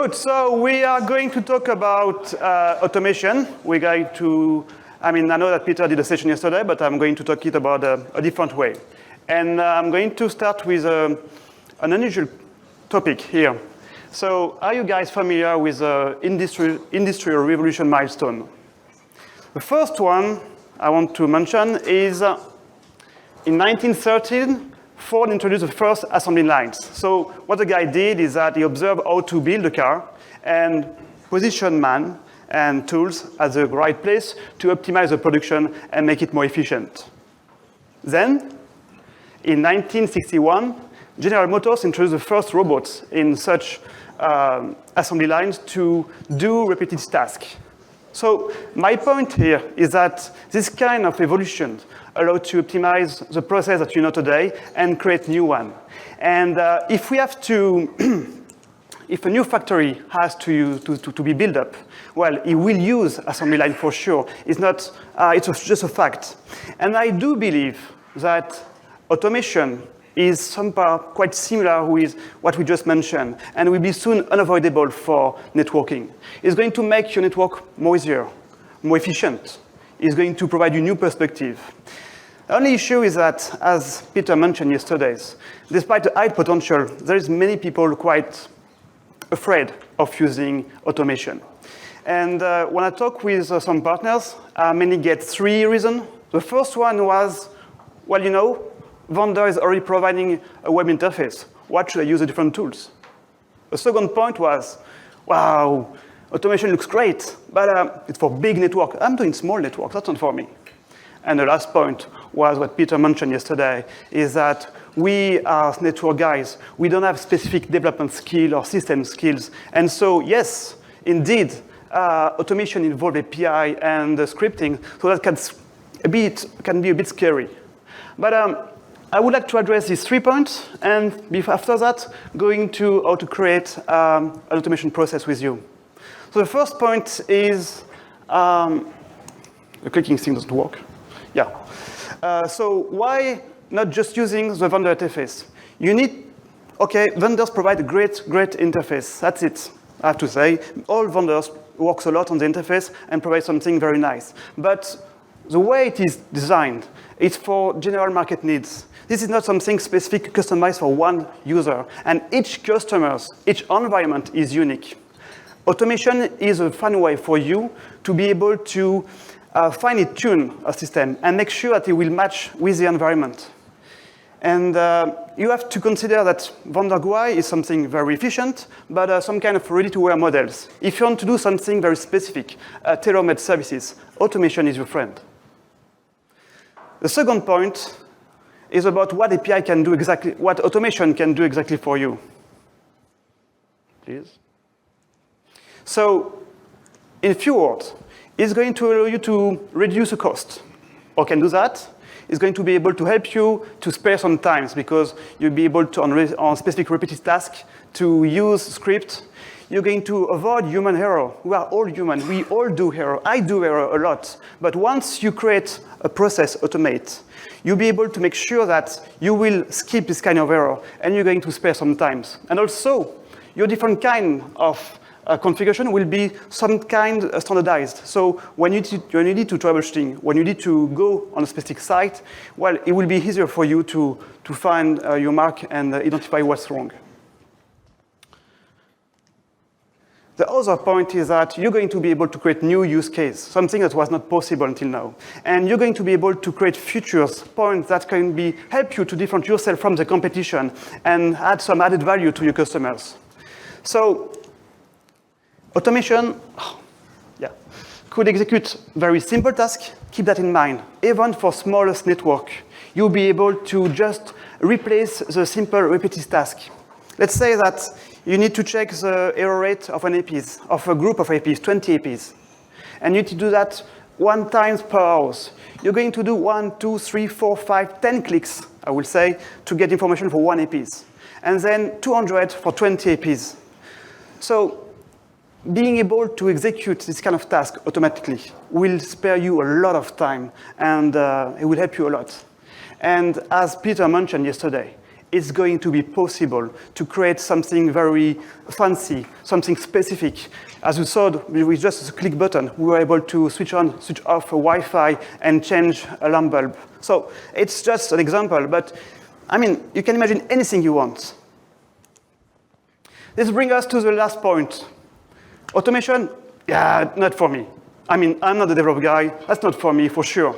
Good, so we are going to talk about automation. We're going to, I know that Peter did a session yesterday, but I'm going to talk it about a different way. And I'm going to start with an unusual topic here. So are you guys familiar with the industrial revolution milestone? The first one I want to mention is in 1913, Ford introduced the first assembly lines. So what the guy did is that he observed how to build a car and position man and tools at the right place to optimize the production and make it more efficient. Then, in 1961, General Motors introduced the first robots in such assembly lines to do repetitive tasks. So my point here is that this kind of evolution allows to optimize the process that you know today and create new one. And if we have to, if a new factory has to be built up, well, it will use assembly line for sure. It's not, it's just a fact. And I do believe that automation is somehow quite similar with what we just mentioned, and will be soon unavoidable for networking. It's going to make your network more easier, more efficient. It's going to provide you new perspective. The only issue is that, as Peter mentioned yesterday, despite the high potential, there is many people quite afraid of using automation. And when I talk with some partners, I mainly get three reasons. The first one was, well, you know, vendor is already providing a web interface. What should I use the different tools? The second point was, wow, automation looks great, but it's for big network. I'm doing small networks, that's not for me. And the last point was what Peter mentioned yesterday, is that we as network guys, we don't have specific development skill or system skills. And so, yes, indeed, automation involves API and scripting, so that can be a bit scary. But I would like to address these 3 points, and after that, going to how to create an automation process with you. So the first point is, the clicking thing doesn't work. Yeah. So why not just using the vendor interface? You need, okay, vendors provide a great interface. That's it, I have to say. All vendors work a lot on the interface and provide something very nice. But the way it is designed, it's for general market needs. This is not something specific customized for one user. And each environment is unique. Automation is a fun way for you to be able to finely tune a system and make sure that it will match with the environment. And you have to consider that vendor GUI is something very efficient, but some kind of ready-to-wear models. If you want to do something very specific, tailor-made services, automation is your friend. The second point is about what API can do exactly, what automation can do exactly for you. Please. So, in few words, it's going to allow you to reduce the cost. Or can do that. It's going to be able to help you to spare some time because you'll be able to, on specific repetitive tasks, to use script. You're going to avoid human error. We are all human. We all do error. I do error a lot. But once you create a process, automate, you'll be able to make sure that you will skip this kind of error, and you're going to spare some time. And also, your different kind of configuration will be some kind standardized. So when you need to troubleshooting, when you need to go on a specific site, well, it will be easier for you to find your mark and identify what's wrong. The other point is that you're going to be able to create new use case, something that was not possible until now. And you're going to be able to create features, points that can help you to differentiate yourself from the competition and add some added value to your customers. So automation, could execute very simple tasks. Keep that in mind. Even for smallest network, you'll be able to just replace the simple repetitive task. Let's say that you need to check the error rate of an APs, of a group of APs, 20 APs. And you need to do that 1 time per hour. You're going to do 1, 2, 3, 4, 5, 10 clicks, I will say, to get information for 1 APs. And then 200 for 20 APs. So being able to execute this kind of task automatically will spare you a lot of time, and it will help you a lot. And as Peter mentioned yesterday, it's going to be possible to create something very fancy, something specific. As you saw, with just a click button, we were able to switch on, switch off a Wi-Fi and change a lamp bulb. So it's just an example, but I mean, you can imagine anything you want. This brings us to the last point. Automation, yeah, not for me. I mean, I'm not a developer guy. That's not for me, for sure.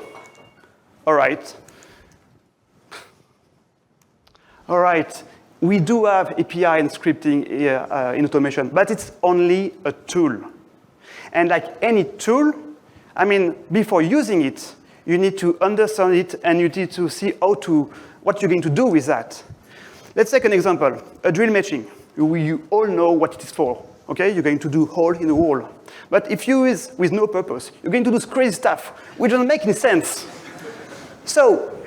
All right. All right. We do have API and scripting in automation, but it's only a tool. And like any tool, I mean, before using it, you need to understand it and you need to see what you're going to do with that. Let's take an example, a drill matching. You all know what it is for, okay? You're going to do hole in the wall. But if you use with no purpose, you're going to do crazy stuff, which doesn't make any sense. So,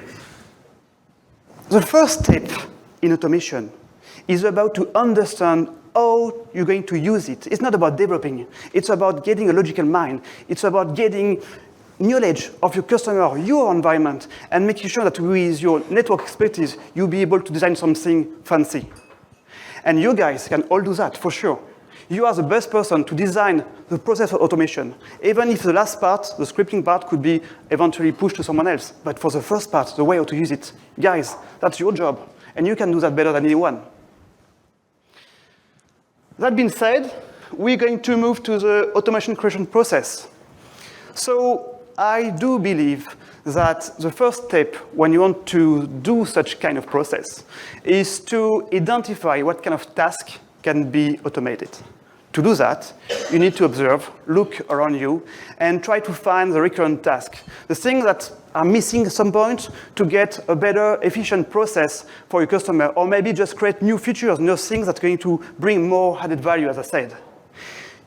the first step in automation is about to understand how you're going to use it. It's not about developing. It's about getting a logical mind. It's about getting knowledge of your customer, your environment, and making sure that with your network expertise, you'll be able to design something fancy. And you guys can all do that, for sure. You are the best person to design the process of automation, even if the last part, the scripting part, could be eventually pushed to someone else. But for the first part, the way how to use it, guys, that's your job. And you can do that better than anyone. That being said, we're going to move to the automation creation process. So I do believe that the first step when you want to do such kind of process is to identify what kind of task can be automated. To do that, you need to observe, look around you, and try to find the recurrent task, the things that are missing at some point to get a better, efficient process for your customer, or maybe just create new features, new things that are going to bring more added value, as I said.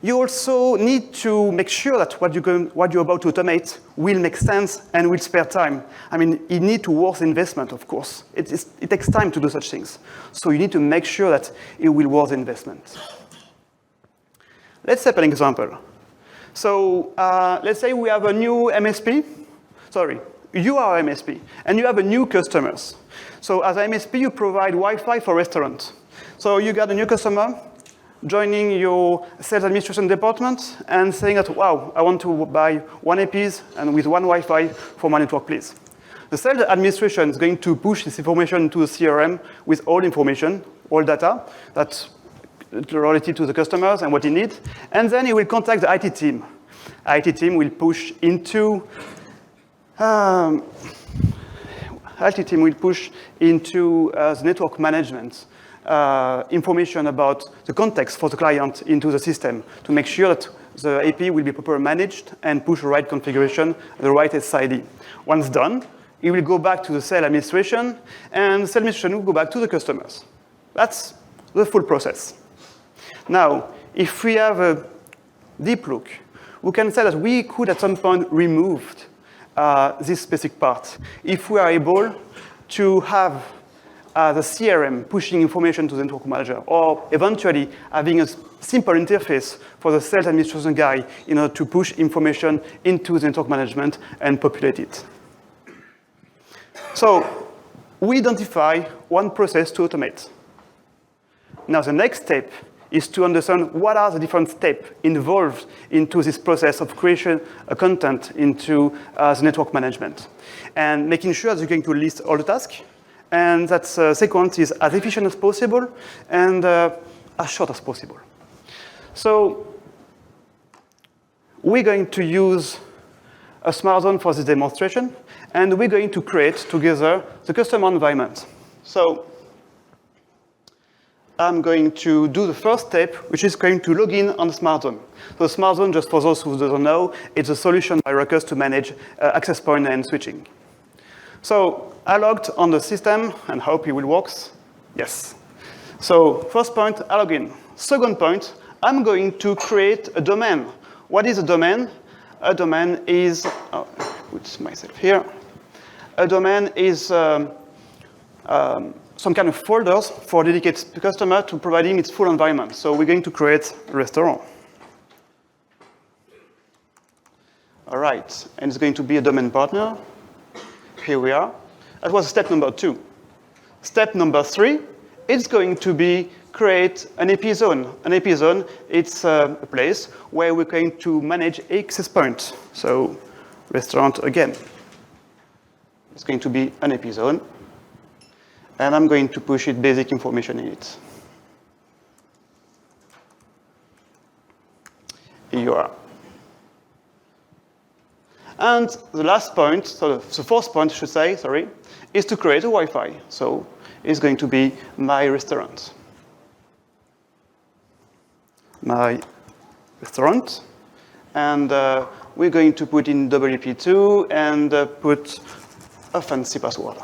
You also need to make sure that what you're about to automate will make sense and will spare time. I mean, you need to worth investment, of course. It takes time to do such things. So you need to make sure that it will worth investment. Let's take an example. So let's say we have a new MSP. Sorry, you are MSP, and you have a new customers. So as MSP, you provide Wi-Fi for restaurants. So you got a new customer joining your sales administration department and saying that, wow, I want to buy 1 APs and with 1 Wi-Fi for my network, please. The sales administration is going to push this information to the CRM with all information, all data that's related to the customers and what they need. And then he will contact the IT team. IT team will push into the network management information about the context for the client into the system to make sure that the AP will be properly managed and push the right configuration, the right SID. Once done, it will go back to the sales administration, and the sales administration will go back to the customers. That's the full process. Now, if we have a deep look, we can say that we could at some point remove this specific part if we are able to have the CRM pushing information to the network manager, or eventually having a simple interface for the sales administration guy in order to push information into the network management and populate it. So we identify one process to automate. Now the next step is to understand what are the different steps involved into this process of creation of content into the network management. And making sure that you're going to list all the tasks, and that sequence is as efficient as possible and as short as possible. So we're going to use a smart zone for this demonstration, and we're going to create together the customer environment. So I'm going to do the first step, which is going to log in on the smart zone. So the smart zone, just for those who don't know, it's a solution by Ruckus to manage access point and switching. So I logged on the system and hope it will work. Yes. So first point, I log in. Second point, I'm going to create a domain. What is a domain? A domain is, put myself here. A domain is some kind of folders for a dedicated customer to provide him its full environment. So we're going to create a restaurant. All right, and it's going to be a domain partner. Here we are. That was step number 2. Step number 3, it's going to be create an AP zone. An AP zone, it's a place where we're going to manage access points. So restaurant again. It's going to be an AP zone. And I'm going to push it basic information in it. Here you are. And the last point, so the fourth point, I should say, sorry, is to create a Wi-Fi. So it's going to be my restaurant. My restaurant. And we're going to put in WP2 and put a fancy password.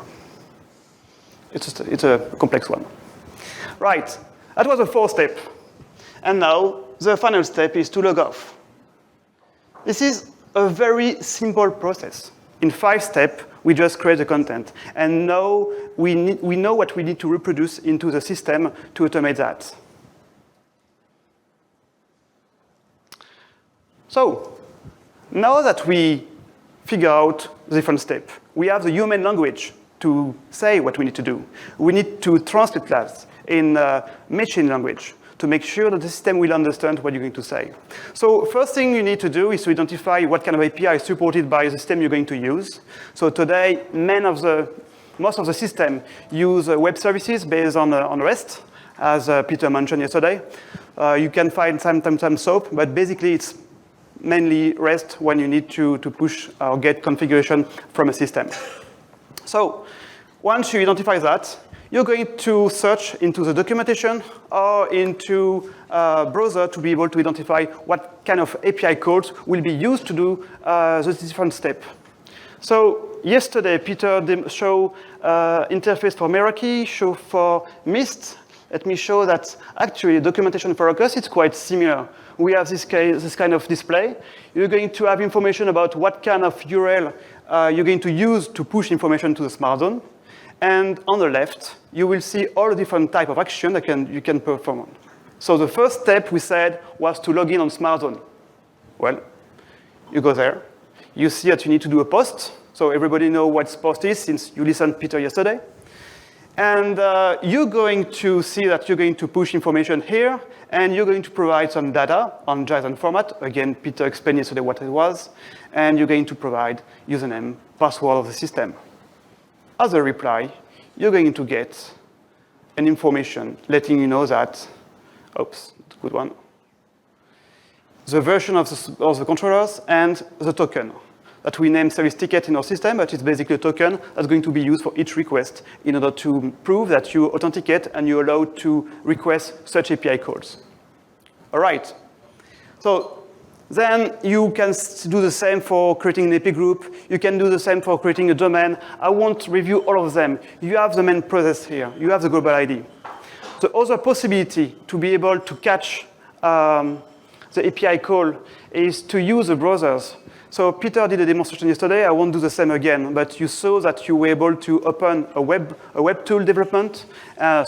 It's a complex one. Right, that was the fourth step. And now the final step is to log off. This is a very simple process. In 5 steps, we just create the content. And now we know what we need to reproduce into the system to automate that. So now that we figure out the different steps, we have the human language to say what we need to do. We need to translate that in machine language to make sure that the system will understand what you're going to say. So first thing you need to do is to identify what kind of API is supported by the system you're going to use. So today, most of the system use web services based on REST, as Peter mentioned yesterday. You can find sometimes SOAP, but basically it's mainly REST when you need to push or get configuration from a system. So once you identify that, you're going to search into the documentation or into a browser to be able to identify what kind of API codes will be used to do the different steps. So yesterday, Peter showed interface for Meraki, show for Mist. Let me show that actually documentation for us is quite similar. We have this kind of display. You're going to have information about what kind of URL you're going to use to push information to the smart zone. And on the left, you will see all the different type of action that you can perform. So the first step we said was to log in on smart zone. Well, you go there. You see that you need to do a post. So everybody know what post is since you listened to Peter yesterday. And you're going to see that you're going to push information here, and you're going to provide some data on JSON format. Again, Peter explained yesterday what it was. And you're going to provide username, password of the system. As a reply, you're going to get an information letting you know that, oops, that's a good one, the version of the controllers and the token that we name service ticket in our system, but it's basically a token that's going to be used for each request in order to prove that you authenticate and you're allowed to request such API calls. All right. So then you can do the same for creating an AP group. You can do the same for creating a domain. I won't review all of them. You have the main process here. You have the global ID. The other possibility to be able to catch the API call is to use the browsers. So Peter did a demonstration yesterday. I won't do the same again, but you saw that you were able to open a web tool development, a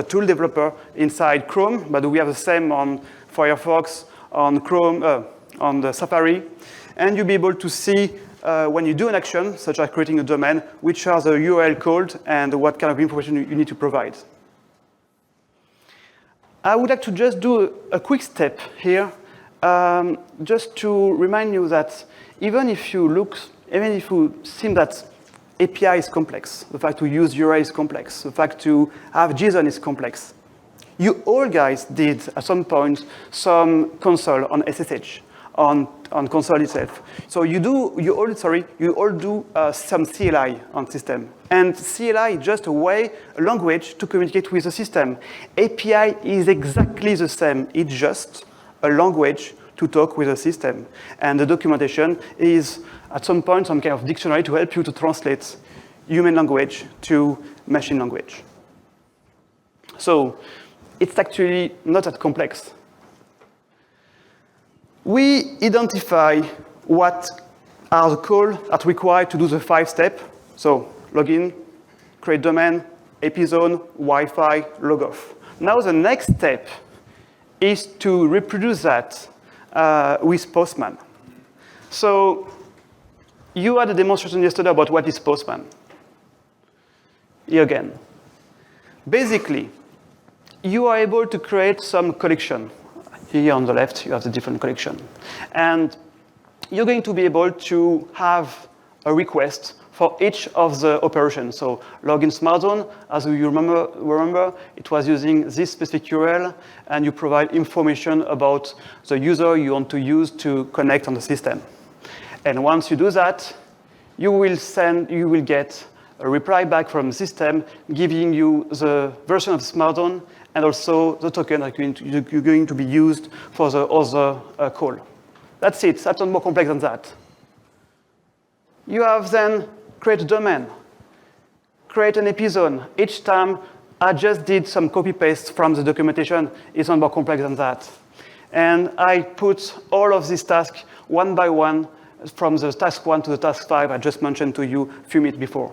tool developer inside Chrome, but we have the same on Firefox, on Chrome, on the Safari, and you'll be able to see when you do an action, such as creating a domain, which are the URL code and what kind of information you need to provide. I would like to just do a quick step here, just to remind you that even if you seem that API is complex, the fact to use URL is complex, the fact to have JSON is complex, you all guys did at some point some console on SSH. On console itself. So you all do some CLI on system. And CLI is just a language to communicate with the system. API is exactly the same. It's just a language to talk with the system. And the documentation is, at some point, some kind of dictionary to help you to translate human language to machine language. So it's actually not that complex. We identify what are the calls that are required to do the 5 steps. So login, create domain, AP zone, Wi-Fi, log off. Now the next step is to reproduce that with Postman. So you had a demonstration yesterday about what is Postman. Here again. Basically, you are able to create some collection. Here on the left, you have the different collection. And you're going to be able to have a request for each of the operations. So login smart zone, as you remember, it was using this specific URL, and you provide information about the user you want to use to connect on the system. And once you do that, you will get a reply back from the system giving you the version of the smart zone and also the token that you're going to be used for the other call. That's it. That's not more complex than that. You have then create a domain, create an epi-zone. Each time I just did some copy-paste from the documentation. It's not more complex than that. And I put all of these tasks one by one from the task 1 to the task 5 I just mentioned to you a few minutes before.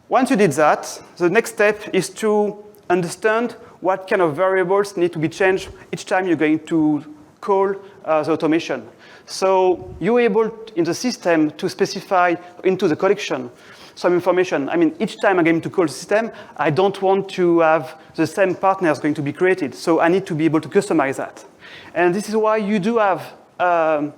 Once you did that, the next step is to understand what kind of variables need to be changed each time you're going to call the automation. So you're able in the system to specify into the collection some information. I mean, each time I'm going to call the system, I don't want to have the same partners going to be created. So I need to be able to customize that. And this is why you do have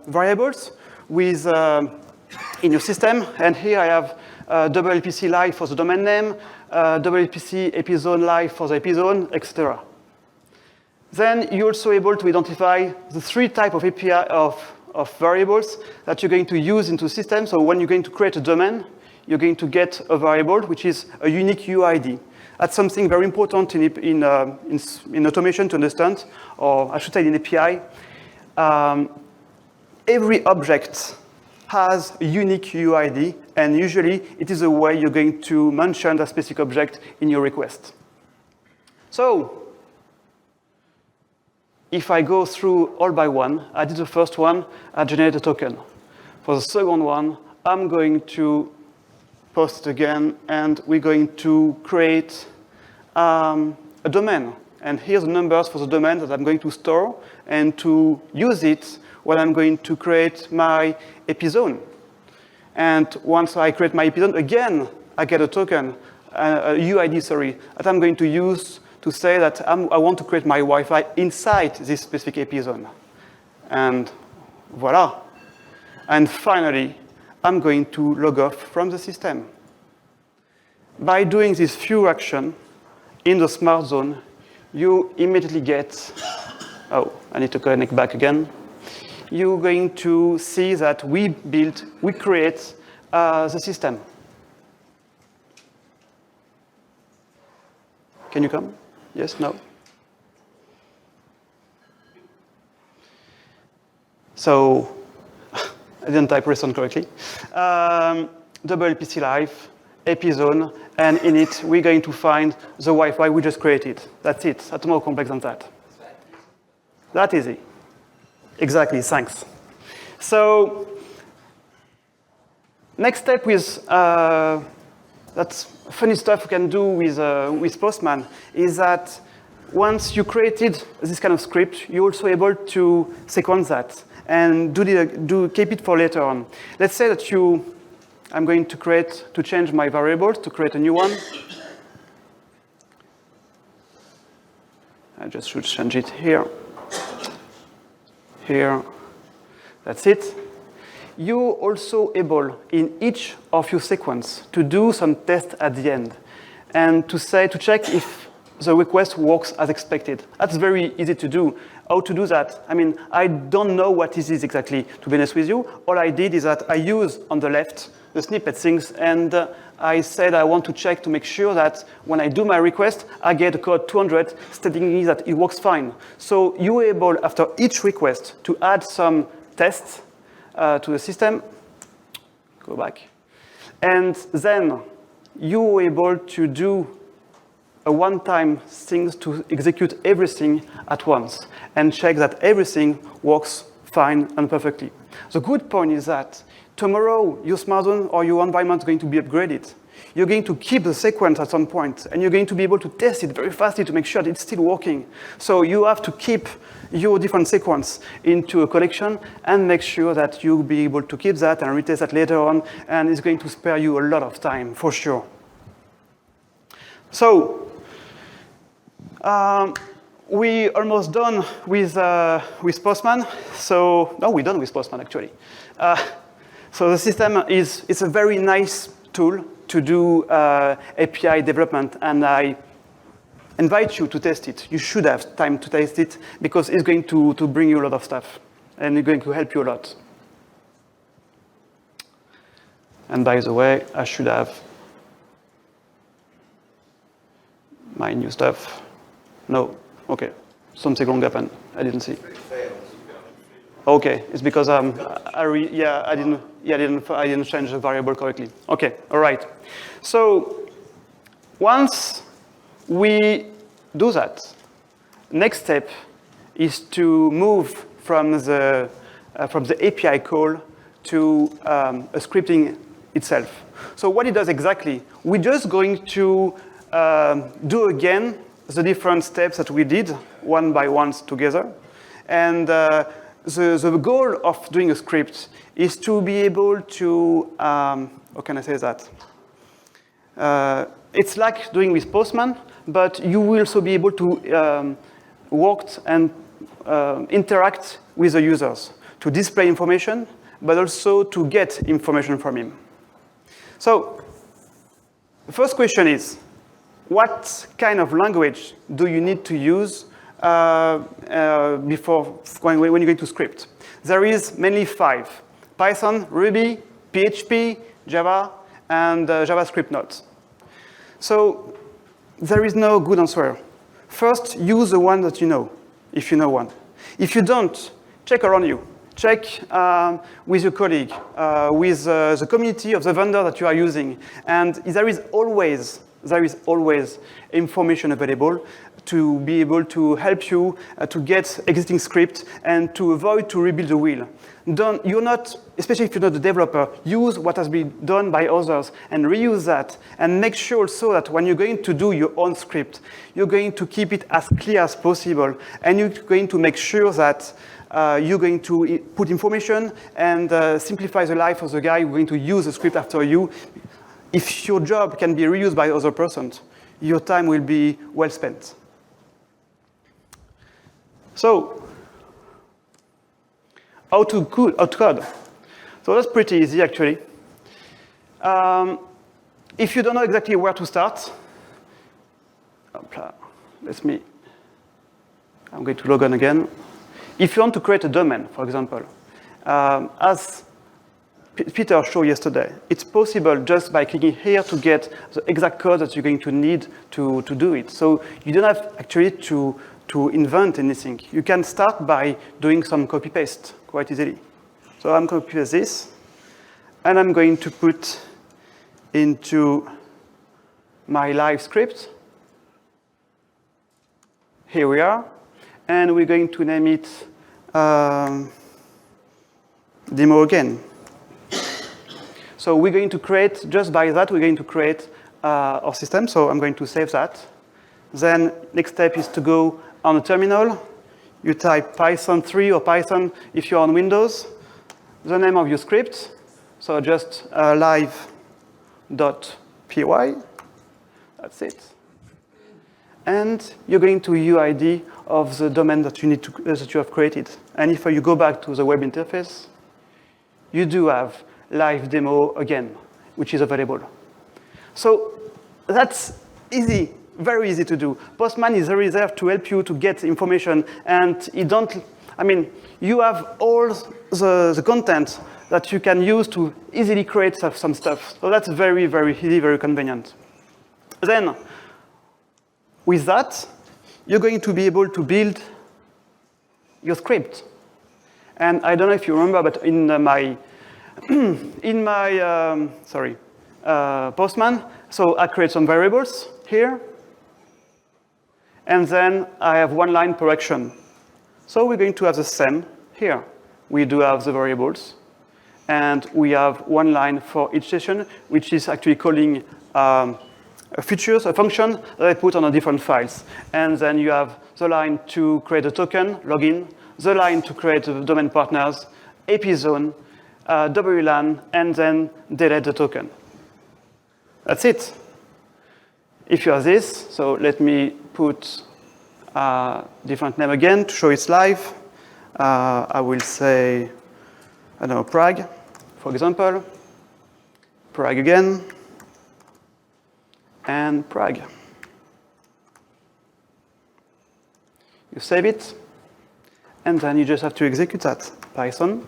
variables with in your system. And here I have WLPC live for the domain name, WLPC epi-zone live for the epi-zone, etc. Then you're also able to identify the 3 types of API of variables that you're going to use into the system. So when you're going to create a domain, you're going to get a variable which is a unique UID. That's something very important in automation to understand, or I should say in API. Every object has a unique UID, and usually it is a way you're going to mention a specific object in your request. So if I go through all by one, I did the first one, I generate a token. For the second one, I'm going to post it again, and we're going to create a domain. And here's the numbers for the domain that I'm going to store and to use it when I'm going to create my epi-zone. And once I create my epi-zone, again, I get a token, a UID, sorry, that I'm going to use to say that I want to create my Wi-Fi inside this specific epi-zone. And voila. And finally, I'm going to log off from the system. By doing this few actions in the smart zone, you immediately get, oh, I need to connect back again. You're going to see that we create the system. Can you come? Yes, no? So, I didn't type respond correctly. WLPC live, epi-zone, and in it, we're going to find the Wi-Fi we just created. That's it. That's more complex than that. That easy. Exactly, thanks. So, next step is, that's funny stuff you can do with Postman, is that once you created this kind of script, you're also able to sequence that and keep it for later on. Let's say that I'm going to change my variables to create a new one. I just should change it here. Here, that's it. You're also able, in each of your sequence, to do some tests at the end and to check if the request works as expected. That's very easy to do. How to do that? I mean, I don't know what this is exactly, to be honest with you. All I did is that I use on the left the snippet things, and I said I want to check to make sure that when I do my request, I get a code 200 stating that it works fine. So you're able, after each request, to add some tests to the system. Go back. And then you're able to do a one-time thing to execute everything at once and check that everything works fine and perfectly. The good point is that tomorrow, your smart zone or your environment is going to be upgraded. You're going to keep the sequence at some point, and you're going to be able to test it very fastly to make sure that it's still working. So you have to keep your different sequence into a collection and make sure that you'll be able to keep that and retest that later on, and it's going to spare you a lot of time, for sure. So we almost done with Postman. So no, we're done with Postman actually. So the system it's a very nice tool to do API development, and I invite you to test it. You should have time to test it because it's going to bring you a lot of stuff, and it's going to help you a lot. And by the way, I should have my new stuff. No, okay. Something wrong happened. I didn't see. Okay, it's because I didn't change the variable correctly. Okay, all right. So once we do that, next step is to move from the API call to a scripting itself. So what it does exactly, we're just going to do again the different steps that we did one by one together. And the goal of doing a script is to be able to, how can I say that? It's like doing with Postman, but you will also be able to work and interact with the users to display information, but also to get information from him. So the first question is, what kind of language do you need to use before when you're going to script? There is mainly 5: Python, Ruby, PHP, Java, and JavaScript nodes. So there is no good answer. First, use the one that you know, if you know one. If you don't, check around you. Check with your colleague, with the community of the vendor that you are using. And there is always information available to be able to help you to get existing script and to avoid to rebuild the wheel. You're not, especially if you're not a developer, use what has been done by others and reuse that, and make sure also that when you're going to do your own script, you're going to keep it as clear as possible, and you're going to make sure that you're going to put information and simplify the life of the guy who's going to use the script after you. If your job can be reused by other persons, your time will be well spent. So, how to code? So that's pretty easy, actually. If you don't know exactly where to start, I'm going to log on again. If you want to create a domain, for example, as Peter showed yesterday, it's possible just by clicking here to get the exact code that you're going to need to do it. So you don't have actually to invent anything. You can start by doing some copy-paste quite easily. So I'm going to copy this, and I'm going to put into my live script. Here we are. And we're going to name it demo again. So we're going to create, just by that, we're going to create our system. So I'm going to save that. Then next step is to go on the terminal. You type Python 3 or Python if you're on Windows. The name of your script. So just live.py. That's it. And you're going to UID of the domain that you have created. And if you go back to the web interface, you do have live demo again, which is available. So that's easy, very easy to do. Postman is very there to help you to get information, and you have all the content that you can use to easily create some stuff. So that's very, very easy, very convenient. Then, with that, you're going to be able to build your script. And I don't know if you remember, but in my Postman, so I create some variables here, and then I have one line per action. So we're going to have the same here. We do have the variables, and we have one line for each session, which is actually calling a function that I put on a different files. And then you have the line to create a token, login, the line to create the domain partners, AP zone, WLAN, and then delete the token. That's it. if you have this, so let me put a different name again to show it's live. I will say, I don't know, Prague, for example. Prague again, and Prague. You save it, and then you just have to execute that. Python,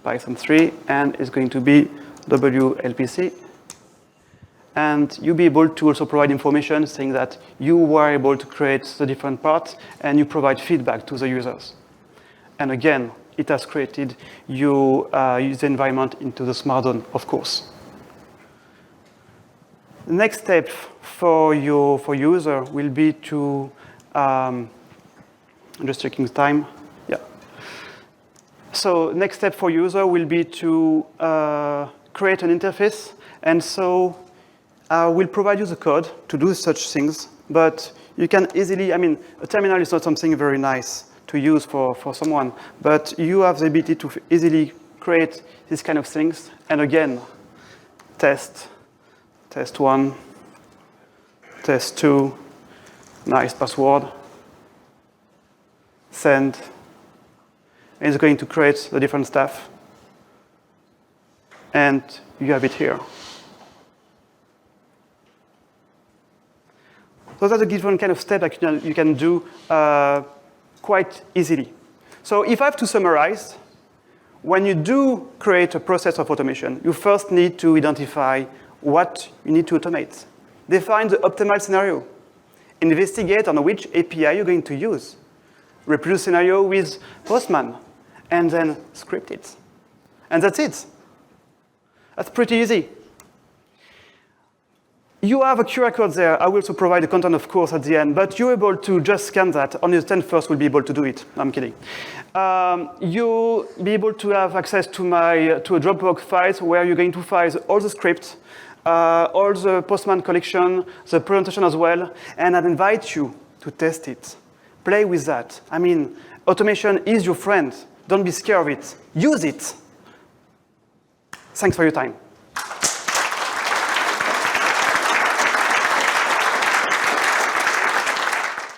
Python 3, and it's going to be WLPC. And you'll be able to also provide information saying that you were able to create the different parts, and you provide feedback to the users. And again, it has created your user environment into the smart zone, of course. The next step for user will be to, I'm just checking the time. Yeah. So next step for user will be to create an interface. And so we'll provide you the code to do such things. But you can easily, I mean, a terminal is not something very nice to use for someone. But you have the ability to easily create these kind of things. And again, test 1, test 2, nice password, send, and it's going to create the different stuff. And you have it here. So that's a different kind of step that you can do quite easily. So if I have to summarize, when you do create a process of automation, you first need to identify what you need to automate. Define the optimal scenario. Investigate on which API you're going to use. Reproduce scenario with Postman, and then script it. And that's it. That's pretty easy. You have a QR code there. I will also provide the content, of course, at the end. But you're able to just scan that. Only the 10 first will be able to do it. I'm kidding. You'll be able to have access to a Dropbox files where you're going to find all the scripts, all the Postman collection, the presentation as well. And I'd invite you to test it. Play with that. I mean, automation is your friend. Don't be scared of it. Use it. Thanks for your time.